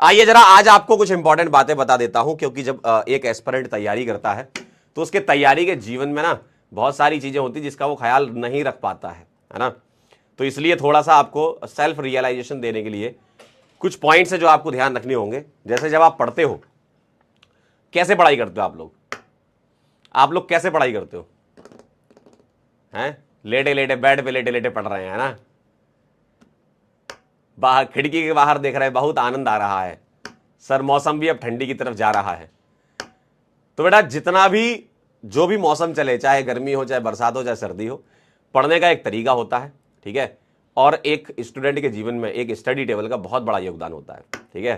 आइए जरा आज आपको कुछ इंपॉर्टेंट बातें बता देता हूं, क्योंकि जब एक एस्पिरेंट तैयारी करता है तो उसके तैयारी के जीवन में ना बहुत सारी चीजें होती जिसका वो ख्याल नहीं रख पाता है ना। तो इसलिए थोड़ा सा आपको सेल्फ रियलाइजेशन देने के लिए कुछ पॉइंट्स है जो आपको ध्यान रखने होंगे। जैसे जब आप पढ़ते हो, कैसे पढ़ाई करते हो आप लोग कैसे पढ़ाई करते हो? हैं लेटे लेटे बेड पे लेटे लेटे पढ़ रहे हैं ना, बाहर खिड़की के बाहर देख रहे हैं, बहुत आनंद आ रहा है सर, मौसम भी अब ठंडी की तरफ जा रहा है। तो बेटा जितना भी जो भी मौसम चले, चाहे गर्मी हो चाहे बरसात हो चाहे सर्दी हो, पढ़ने का एक तरीका होता है, ठीक है। और एक स्टूडेंट के जीवन में एक स्टडी टेबल का बहुत बड़ा योगदान होता है, ठीक है।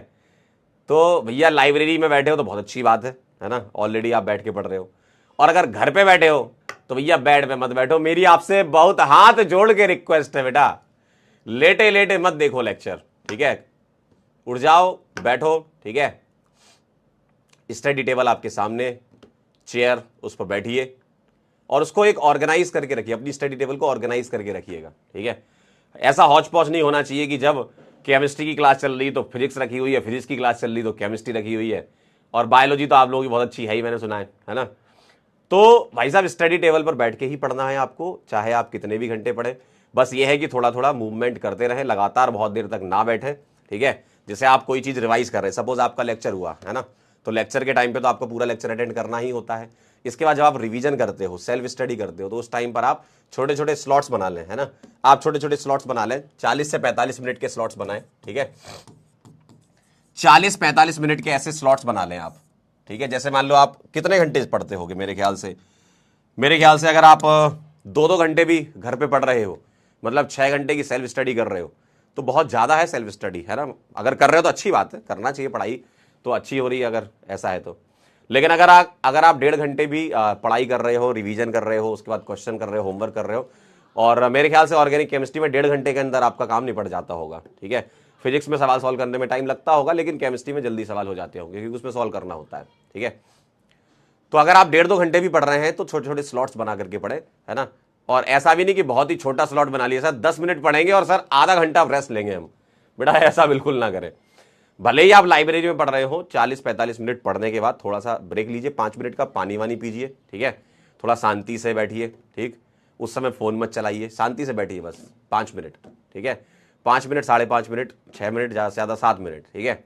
तो भैया लाइब्रेरी में बैठे हो तो बहुत अच्छी बात है ना, ऑलरेडी आप बैठ के पढ़ रहे हो। और अगर घर पे बैठे हो तो भैया बेड पे मत बैठो, मेरी आपसे बहुत हाथ जोड़ के रिक्वेस्ट है बेटा, लेटे लेटे मत देखो लेक्चर, ठीक है। उठ जाओ, बैठो, ठीक है। स्टडी टेबल आपके सामने, चेयर, उस पर बैठिए और उसको एक ऑर्गेनाइज करके रखिए, अपनी स्टडी टेबल को ऑर्गेनाइज करके रखिएगा, ठीक है। ऐसा हौच पौच नहीं होना चाहिए कि जब केमिस्ट्री की क्लास चल रही तो फिजिक्स रखी हुई है, फिजिक्स की क्लास चल रही तो केमिस्ट्री रखी हुई है, और बायोलॉजी तो आप लोगों की बहुत अच्छी है ही, मैंने सुना है ना। तो भाई साहब स्टडी टेबल पर बैठ के ही पढ़ना है आपको, चाहे आप कितने भी घंटे पढ़े। बस ये है कि थोड़ा थोड़ा मूवमेंट करते रहें, लगातार बहुत देर तक ना बैठे, ठीक है। जैसे आप कोई चीज रिवाइज कर रहे हैं, सपोज आपका लेक्चर हुआ है ना, तो लेक्चर के टाइम पे तो आपको पूरा लेक्चर अटेंड करना ही होता है। इसके बाद जब आप रिवीजन करते हो, सेल्फ स्टडी करते हो, तो उस टाइम पर आप छोटे छोटे स्लॉट्स बना लें, है ना। आप छोटे छोटे स्लॉट्स बना लें, 40 से 45 मिनट के स्लॉट्स बनाएं, ठीक है। 40-45 मिनट के ऐसे स्लॉट्स बना लें आप, ठीक है। जैसे मान लो आप कितने घंटे पढ़ते होगे, मेरे ख्याल से अगर आप 2-2 घंटे भी घर पे पढ़ रहे हो, मतलब 6 घंटे की सेल्फ स्टडी कर रहे हो, तो बहुत ज़्यादा है सेल्फ स्टडी, है ना। अगर कर रहे हो तो अच्छी बात है, करना चाहिए, पढ़ाई तो अच्छी हो रही है अगर ऐसा है तो। लेकिन अगर आप 1.5 घंटे भी पढ़ाई कर रहे हो, रिवीजन कर रहे हो, उसके बाद क्वेश्चन कर रहे हो, होमवर्क कर रहे हो, और मेरे ख्याल से ऑर्गेनिक केमिस्ट्री में 1.5 घंटे के अंदर आपका काम निपट जाता होगा, ठीक है। फिजिक्स में सवाल सॉल्व करने में टाइम लगता होगा, लेकिन केमिस्ट्री में जल्दी सवाल हो जाते होंगे क्योंकि उसमें सॉल्व करना होता है, ठीक है। तो अगर आप 1.5-2 घंटे भी पढ़ रहे हैं तो छोटे छोटे स्लॉट्स बना करके पढ़े, है ना। और ऐसा भी नहीं कि बहुत ही छोटा स्लॉट बना लिया, सर 10 मिनट पढ़ेंगे और सर आधा घंटा रेस्ट लेंगे हम, बेटा ऐसा बिल्कुल ना करें। भले ही आप लाइब्रेरी में पढ़ रहे हो, 40-45 मिनट पढ़ने के बाद थोड़ा सा ब्रेक लीजिए, 5 मिनट का पानी वानी पीजिए, ठीक है। थोड़ा शांति से बैठिए, ठीक। उस समय फोन मत चलाइए, शांति से बैठिए बस 5 मिनट, ठीक है। 5 मिनट, 5.5 मिनट, 6 मिनट, ज़्यादा से ज़्यादा 7 मिनट, ठीक है।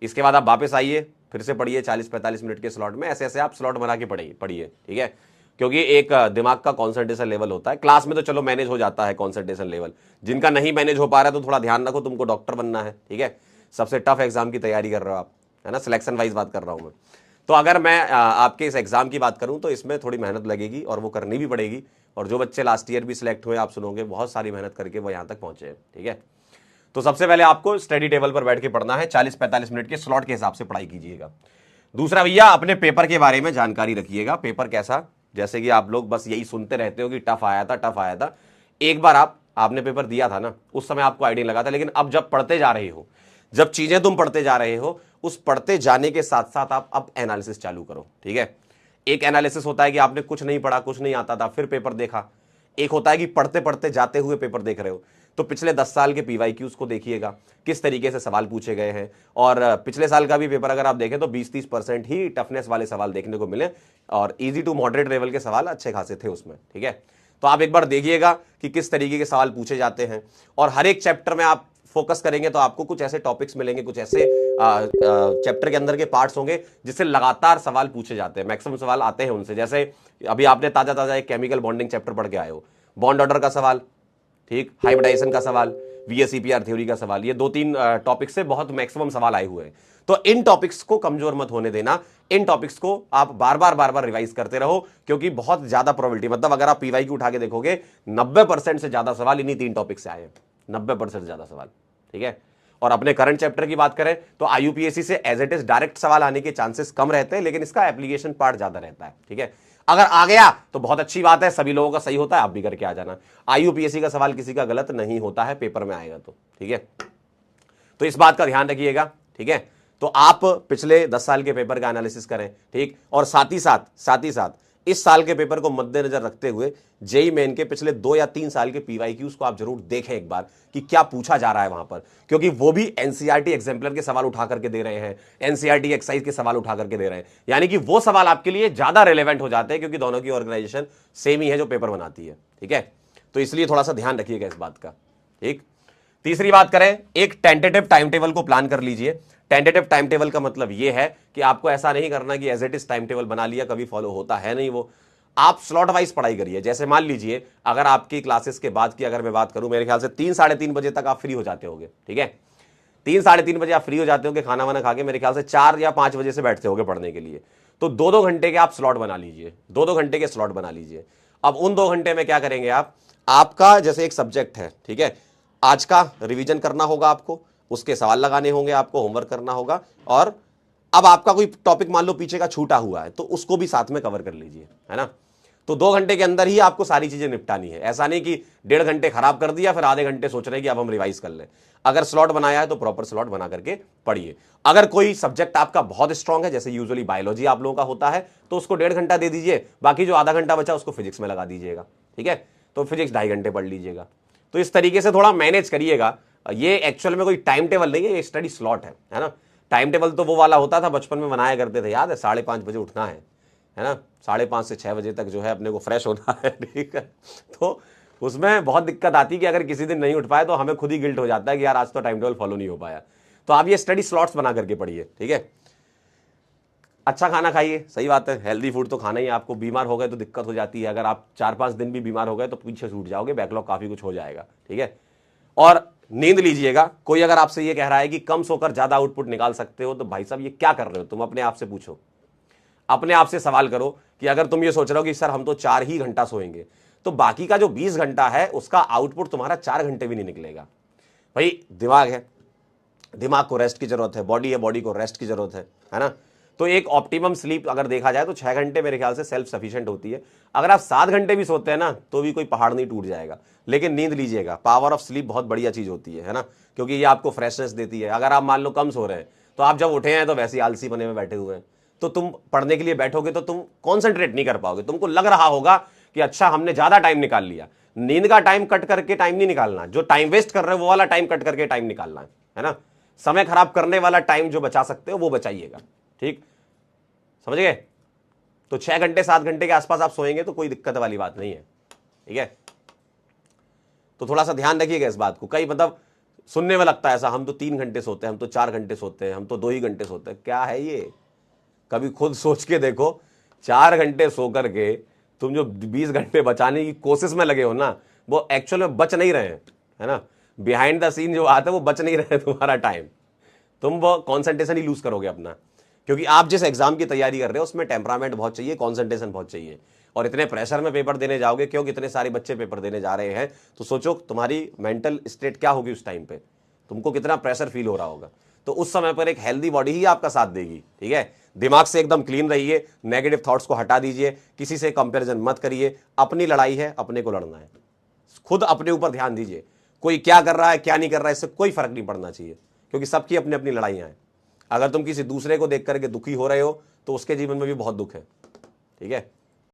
इसके बाद आप वापस आइए, फिर से पढ़िए 40-45 मिनट के स्लॉट में, ऐसे ऐसे आप स्लॉट बना के पढ़िए, ठीक है। क्योंकि एक दिमाग का कॉन्सेंट्रेशन लेवल होता है, क्लास में तो चलो मैनेज हो जाता है कॉन्सेंट्रेशन लेवल, जिनका नहीं मैनेज हो पा रहा है तो थोड़ा ध्यान रखो, तुमको डॉक्टर बनना है, ठीक है। सबसे टफ एग्जाम की तैयारी कर रहे हो आप, है ना, सिलेक्शन वाइज बात कर रहा हूं मैं। तो अगर मैं आपके इस एग्जाम की बात करूं तो इसमें थोड़ी मेहनत लगेगी और वो करनी भी पड़ेगी। और जो बच्चे लास्ट ईयर भी सिलेक्ट हुए, आप सुनोगे बहुत सारी मेहनत करके वो यहां तक पहुंचे हैं, ठीक है। तो सबसे पहले आपको स्टडी टेबल पर बैठ के पढ़ना है, 40-45 मिनट के स्लॉट के हिसाब से पढ़ाई कीजिएगा। दूसरा भैया, अपने पेपर के बारे में जानकारी रखिएगा। पेपर कैसा, जैसे कि आप लोग बस यही सुनते रहते हो कि टफ आया था। एक बार आपने पेपर दिया था ना, उस समय आपको आइडिया लगा था, लेकिन अब जब पढ़ते जा रहे हो, जब चीजें तुम पढ़ते जा रहे हो, उस पढ़ते जाने के साथ साथ आप अब एनालिसिस चालू करो, ठीक है। एक एनालिसिस होता है कि आपने कुछ नहीं पढ़ा, कुछ नहीं आता था, फिर पेपर देखा। एक होता है कि पढ़ते पढ़ते जाते हुए पेपर देख रहे हो, तो पिछले 10 साल के पीवाईक्यूज को देखिएगा, किस तरीके से सवाल पूछे गए हैं। और पिछले साल का भी पेपर अगर आप देखें तो 20-30% ही टफनेस वाले सवाल देखने को मिले, और इजी टू मॉडरेट लेवल के सवाल अच्छे खासे थे उसमें, ठीक है। तो आप एक बार देखिएगा कि किस तरीके के सवाल पूछे जाते हैं, और हर एक चैप्टर में आप फोकस करेंगे तो आपको कुछ ऐसे टॉपिक्स मिलेंगे, कुछ ऐसे चैप्टर के अंदर के पार्ट्स होंगे जिससे लगातार सवाल पूछे जाते हैं, मैक्सिमम सवाल आते हैं उनसे। जैसे अभी आपने ताजा एक केमिकल बॉन्डिंग चैप्टर पढ़ के आए हो, बॉन्ड ऑर्डर का सवाल, ठीक, हाइब्रिडाइजेशन का सवाल, VSEPR थ्योरी का सवाल, ये 2-3 टॉपिक से बहुत मैक्सिमम सवाल आए हुए हैं। तो इन टॉपिक्स को कमजोर मत होने देना, इन टॉपिक्स को आप बार बार रिवाइज करते रहो, क्योंकि बहुत ज्यादा प्रोबेबिलिटी, मतलब अगर आप PYQ उठा के देखोगे 90% से ज्यादा सवाल इन्हीं 3 टॉपिक से आए हैं, 90% से ज्यादा सवाल, ठीक है। और अपने करंट चैप्टर की बात करें तो IUPAC से एज इट इज डायरेक्ट सवाल आने के चांसेस कम रहते हैं, लेकिन इसका एप्लीकेशन पार्ट ज्यादा रहता है, ठीक है। अगर आ गया तो बहुत अच्छी बात है, सभी लोगों का सही होता है, आप भी करके आ जाना। IUPAC का सवाल किसी का गलत नहीं होता है, पेपर में आएगा तो, ठीक है। तो इस बात का ध्यान रखिएगा, ठीक है। तो आप पिछले 10 साल के पेपर का एनालिसिस करें, ठीक, और साथ ही साथ इस साल के पेपर को मद्देनजर रखते हुए जेई मेन के पिछले 2 या 3 साल के पीवाईक्यूज को आप जरूर देखें एक बार कि क्या पूछा जा रहा है वहां पर, क्योंकि वो भी एनसीईआरटी एग्जाम्पलर के सवाल उठा करके दे रहे हैं, एनसीईआरटी एक्साइज के सवाल उठा करके दे रहे हैं, यानी कि वो सवाल आपके लिए ज्यादा रिलेवेंट हो जाते हैं क्योंकि दोनों की ऑर्गेनाइजेशन सेम ही है जो पेपर बनाती है। ठीक है, तो इसलिए थोड़ा सा ध्यान रखिएगा इस बात का। ठीक, तीसरी बात करें, एक टेंटेटिव टाइम टेबल को प्लान कर लीजिए। टेंटेटिव टाइम टेबल का मतलब यह है कि आपको ऐसा नहीं करना कि as it is timetable बना लिया, कभी फॉलो होता है नहीं वो। आप स्लॉट वाइज पढ़ाई करिए। जैसे मान लीजिए अगर आपकी क्लासेस के बाद की अगर मैं बात करूं, मेरे ख्याल से 3 साढ़े 3 बजे तक आप फ्री हो जाते होगे। ठीक है, 3 साढ़े 3 बजे आप फ्री हो जाते होगे खाना वाना खा के, मेरे ख्याल से 4 या 5 बजे से बैठते होगे पढ़ने के लिए। तो 2-2 घंटे के आप स्लॉट बना लीजिए, 2-2 घंटे के स्लॉट बना लीजिए। अब उन 2 घंटे में क्या करेंगे आप, आपका जैसे एक सब्जेक्ट है, ठीक है, आज का रिवीजन करना होगा आपको, उसके सवाल लगाने होंगे आपको, होमवर्क करना होगा, और अब आपका कोई टॉपिक मान लो पीछे का छूटा हुआ है तो उसको भी साथ में कवर कर लीजिए, है ना। तो 2 घंटे के अंदर ही आपको सारी चीजें निपटानी है। ऐसा नहीं कि 1.5 घंटे खराब कर दिया फिर आधे घंटे सोच रहे हैं कि अब हम रिवाइज कर लें। अगर स्लॉट बनाया है तो प्रॉपर स्लॉट बना करके पढ़िए। अगर कोई सब्जेक्ट आपका बहुत स्ट्रांग है, जैसे यूजुअली बायोलॉजी आप लोगों का होता है, तो उसको 1.5 घंटा दे दीजिए, बाकी जो आधा घंटा बचा उसको फिजिक्स में लगा दीजिएगा। ठीक है, तो फिजिक्स 2.5 घंटे पढ़ लीजिएगा। तो इस तरीके से थोड़ा मैनेज करिएगा। ये एक्चुअल में कोई टाइम टेबल नहीं है, ये स्टडी स्लॉट है ना। टाइम टेबल तो वो वाला होता था बचपन में बनाया करते थे, याद है, 5:30 बजे उठना है ना, 5:30 से 6 बजे तक जो है अपने को फ्रेश होना है। ठीक है, तो उसमें बहुत दिक्कत आती है कि अगर किसी दिन नहीं उठ पाए तो हमें खुद ही गिल्ट हो जाता है कि यार आज तो टाइम टेबल फॉलो नहीं हो पाया। तो आप ये स्टडी स्लॉट्स बना करके पढ़िए। ठीक है, अच्छा खाना खाइए, सही बात है, हेल्दी फूड तो खाना ही है आपको। बीमार हो गए तो दिक्कत हो जाती है, अगर आप 4-5 दिन भी बीमार हो गए तो पीछे छूट जाओगे, बैकलॉग काफी कुछ हो जाएगा। ठीक है, और नींद लीजिएगा। कोई अगर आपसे ये कह रहा है कि कम सोकर ज्यादा आउटपुट निकाल सकते हो, तो भाई साहब ये क्या कर रहे हो तुम, अपने आप से पूछो, अपने आप से सवाल करो कि अगर तुम ये सोच रहे हो कि सर हम तो 4 ही घंटा सोएंगे, तो बाकी का जो 20 घंटा है उसका आउटपुट तुम्हारा 4 घंटे भी नहीं निकलेगा। भाई दिमाग है, दिमाग को रेस्ट की जरूरत है, बॉडी है, बॉडी को रेस्ट की जरूरत है ना। तो एक ऑप्टिमम स्लीप अगर देखा जाए तो 6 घंटे मेरे ख्याल से सेल्फ सफिशिएंट होती है। अगर आप 7 घंटे भी सोते हैं ना तो भी कोई पहाड़ नहीं टूट जाएगा, लेकिन नींद लीजिएगा। पावर ऑफ स्लीप बहुत बढ़िया चीज होती है ना, क्योंकि ये आपको फ्रेशनेस देती है। अगर आप मान लो कम सो रहे हैं तो आप जब उठे हैं तो वैसे ही आलसी बने में बैठे हुए हैं, तो तुम पढ़ने के लिए बैठोगे तो तुम कॉन्सेंट्रेट नहीं कर पाओगे। तुमको लग रहा होगा कि अच्छा हमने ज्यादा टाइम निकाल लिया। नींद का टाइम कट करके टाइम नहीं निकालना, जो टाइम वेस्ट कर रहे हो वो वाला टाइम कट करके टाइम निकालना है ना। समय खराब करने वाला टाइम जो बचा सकते हो वो बचाइएगा। ठीक, समझ गए। तो 6 घंटे 7 घंटे के आसपास आप सोएंगे तो कोई दिक्कत वाली बात नहीं है। ठीक है, तो थोड़ा सा ध्यान रखिएगा इस बात को। कई मतलब सुनने में लगता है ऐसा, हम तो 3 घंटे सोते हैं, हम तो 4 घंटे सोते हैं, हम तो 2 ही घंटे सोते हैं। क्या है ये, कभी खुद सोच के देखो। 4 घंटे सो करके तुम जो 20 घंटे बचाने की कोशिश में लगे हो ना, वो एक्चुअल में बच नहीं रहे हैं, है ना। बिहाइंड द सीन जो आता है वो बच नहीं रहे तुम्हारा टाइम। तुम वो कॉन्सेंट्रेशन ही लूज करोगे अपना, क्योंकि आप जिस एग्जाम की तैयारी कर रहे हो उसमें टेम्परामेंट बहुत चाहिए, कॉन्सेंट्रेशन बहुत चाहिए। और इतने प्रेशर में पेपर देने जाओगे, क्योंकि इतने सारे बच्चे पेपर देने जा रहे हैं, तो सोचो तुम्हारी मेंटल स्टेट क्या होगी उस टाइम पे, तुमको कितना प्रेशर फील हो रहा होगा। तो उस समय पर एक हेल्दी बॉडी ही आपका साथ देगी। ठीक है, दिमाग से एकदम क्लीन रहिए, नेगेटिव थॉट्स को हटा दीजिए, किसी से कंपैरिजन मत करिए। अपनी लड़ाई है, अपने को लड़ना है, खुद अपने ऊपर ध्यान दीजिए। कोई क्या कर रहा है क्या नहीं कर रहा है इससे कोई फर्क नहीं पड़ना चाहिए, क्योंकि सबकी अपनी अपनी लड़ाइयां हैं। अगर तुम किसी दूसरे को देख करके दुखी हो रहे हो तो उसके जीवन में भी बहुत दुख है। ठीक है,